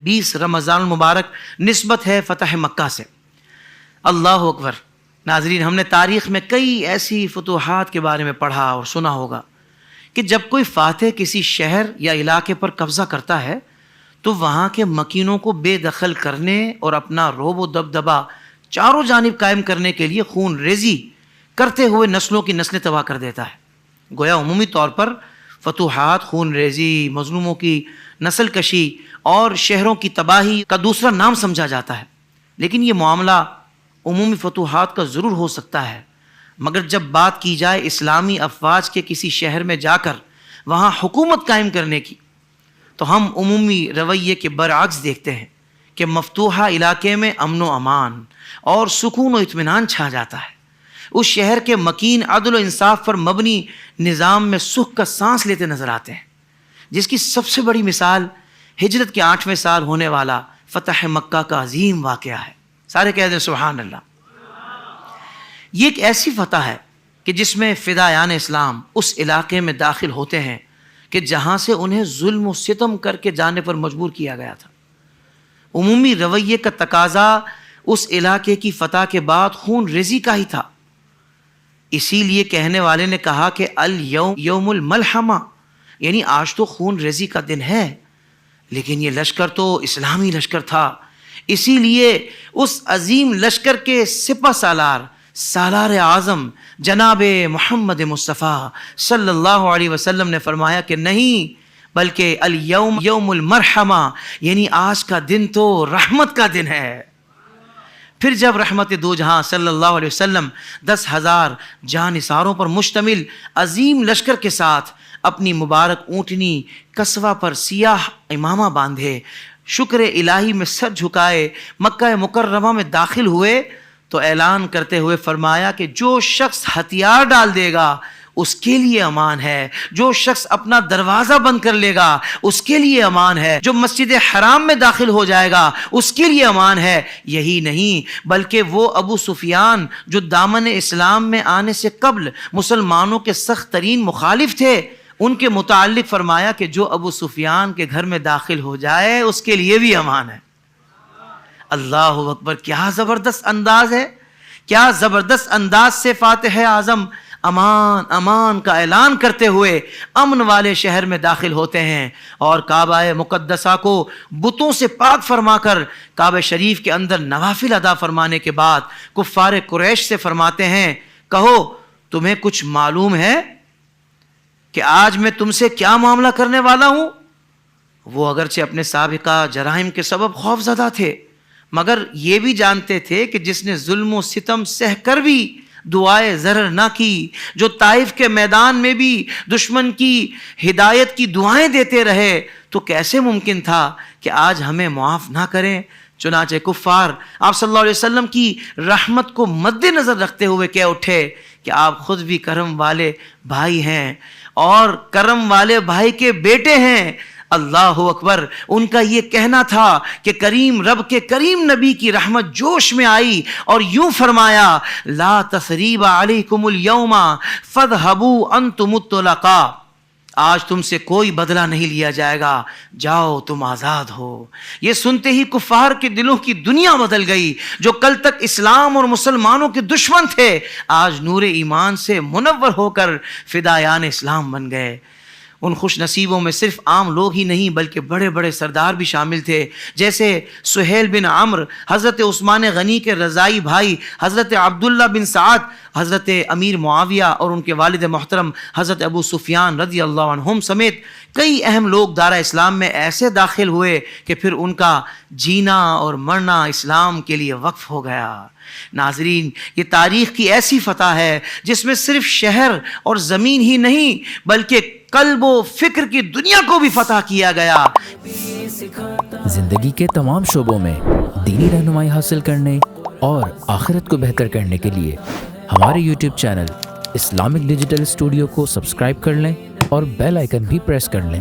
20 رمضان المبارک نسبت ہے فتح مکہ سے۔ اللہ اکبر۔ ناظرین، ہم نے تاریخ میں کئی ایسی فتوحات کے بارے میں پڑھا اور سنا ہوگا کہ جب کوئی فاتح کسی شہر یا علاقے پر قبضہ کرتا ہے تو وہاں کے مکینوں کو بے دخل کرنے اور اپنا رعب و دبدبہ چاروں جانب قائم کرنے کے لیے خون ریزی کرتے ہوئے نسلوں کی نسلیں تباہ کر دیتا ہے۔ گویا عمومی طور پر فتوحات خون ریزی، مظلوموں کی نسل کشی اور شہروں کی تباہی کا دوسرا نام سمجھا جاتا ہے، لیکن یہ معاملہ عمومی فتوحات کا ضرور ہو سکتا ہے، مگر جب بات کی جائے اسلامی افواج کے کسی شہر میں جا کر وہاں حکومت قائم کرنے کی تو ہم عمومی رویے کے برعکس دیکھتے ہیں کہ مفتوحہ علاقے میں امن و امان اور سکون و اطمینان چھا جاتا ہے۔ اس شہر کے مکین عدل و انصاف پر مبنی نظام میں سکھ کا سانس لیتے نظر آتے ہیں، جس کی سب سے بڑی مثال ہجرت کے 8ویں سال ہونے والا فتح مکہ کا عظیم واقعہ ہے۔ سارے کہہ دیں سبحان اللہ۔ یہ ایک ایسی فتح ہے کہ جس میں فدایان اسلام اس علاقے میں داخل ہوتے ہیں کہ جہاں سے انہیں ظلم و ستم کر کے جانے پر مجبور کیا گیا تھا۔ عمومی رویے کا تقاضا اس علاقے کی فتح کے بعد خون ریزی کا ہی تھا، اسی لیے کہنے والے نے کہا کہ الیوم یوم الملحمہ، یعنی آج تو خون ریزی کا دن ہے، لیکن یہ لشکر تو اسلامی لشکر تھا، اسی لیے اس عظیم لشکر کے سپہ سالار اعظم جناب محمد مصطفیٰ صلی اللہ علیہ وسلم نے فرمایا کہ نہیں، بلکہ الیوم یوم المرحمہ، یعنی آج کا دن تو رحمت کا دن ہے۔ پھر جب رحمت دو جہاں صلی اللہ علیہ وسلم 10,000 جانثاروں پر مشتمل عظیم لشکر کے ساتھ اپنی مبارک اونٹنی قصوہ پر سیاہ امامہ باندھے، شکر الہی میں سر جھکائے مکہ مکرمہ میں داخل ہوئے تو اعلان کرتے ہوئے فرمایا کہ جو شخص ہتھیار ڈال دے گا اس کے لیے امان ہے، جو شخص اپنا دروازہ بند کر لے گا اس کے لیے امان ہے، جو مسجد حرام میں داخل ہو جائے گا اس کے لیے امان ہے۔ یہی نہیں بلکہ وہ ابو سفیان جو دامن اسلام میں آنے سے قبل مسلمانوں کے سخت ترین مخالف تھے، ان کے متعلق فرمایا کہ جو ابو سفیان کے گھر میں داخل ہو جائے اس کے لیے بھی امان ہے۔ اللہ اکبر، کیا زبردست انداز ہے، کیا زبردست انداز سے فاتح اعظم امان امان کا اعلان کرتے ہوئے امن والے شہر میں داخل ہوتے ہیں اور کعبہ مقدسہ کو بتوں سے پاک فرما کر کعبہ شریف کے اندر نوافل ادا فرمانے کے بعد کفار قریش سے فرماتے ہیں، کہو تمہیں کچھ معلوم ہے کہ آج میں تم سے کیا معاملہ کرنے والا ہوں؟ وہ اگرچہ اپنے سابقہ جرائم کے سبب خوف زدہ تھے، مگر یہ بھی جانتے تھے کہ جس نے ظلم و ستم سہ کر بھی دعائے ضرر نہ کی، جو طائف کے میدان میں بھی دشمن کی ہدایت کی دعائیں دیتے رہے، تو کیسے ممکن تھا کہ آج ہمیں معاف نہ کریں؟ چنانچہ کفار آپ صلی اللہ علیہ وسلم کی رحمت کو مد نظر رکھتے ہوئے کہہ اٹھے کہ آپ خود بھی کرم والے بھائی ہیں اور کرم والے بھائی کے بیٹے ہیں۔ اللہ اکبر۔ ان کا یہ کہنا تھا کہ کریم رب کے کریم نبی کی رحمت جوش میں آئی اور یوں فرمایا، لا تثریب علیکم اليوم فاذهبوا انتم الطلقاء، آج تم سے کوئی بدلہ نہیں لیا جائے گا، جاؤ تم آزاد ہو۔ یہ سنتے ہی کفار کے دلوں کی دنیا بدل گئی، جو کل تک اسلام اور مسلمانوں کے دشمن تھے آج نور ایمان سے منور ہو کر فدایان اسلام بن گئے۔ ان خوش نصیبوں میں صرف عام لوگ ہی نہیں بلکہ بڑے بڑے سردار بھی شامل تھے، جیسے سہیل بن عمرو، حضرت عثمان غنی کے رضائی بھائی حضرت عبداللہ بن سعد، حضرت امیر معاویہ اور ان کے والد محترم حضرت ابو سفیان رضی اللہ عنہم سمیت کئی اہم لوگ دارہ اسلام میں ایسے داخل ہوئے کہ پھر ان کا جینا اور مرنا اسلام کے لیے وقف ہو گیا۔ ناظرین، یہ تاریخ کی ایسی فتح ہے جس میں صرف شہر اور زمین ہی نہیں بلکہ قلب و فکر کی دنیا کو بھی فتح کیا گیا۔ زندگی کے تمام شعبوں میں دینی رہنمائی حاصل کرنے اور آخرت کو بہتر کرنے کے لیے ہمارے YouTube channel Islamic digital studio کو سبسکرائب کر لیں اور بیل آئیکن بھی پریس کر لیں۔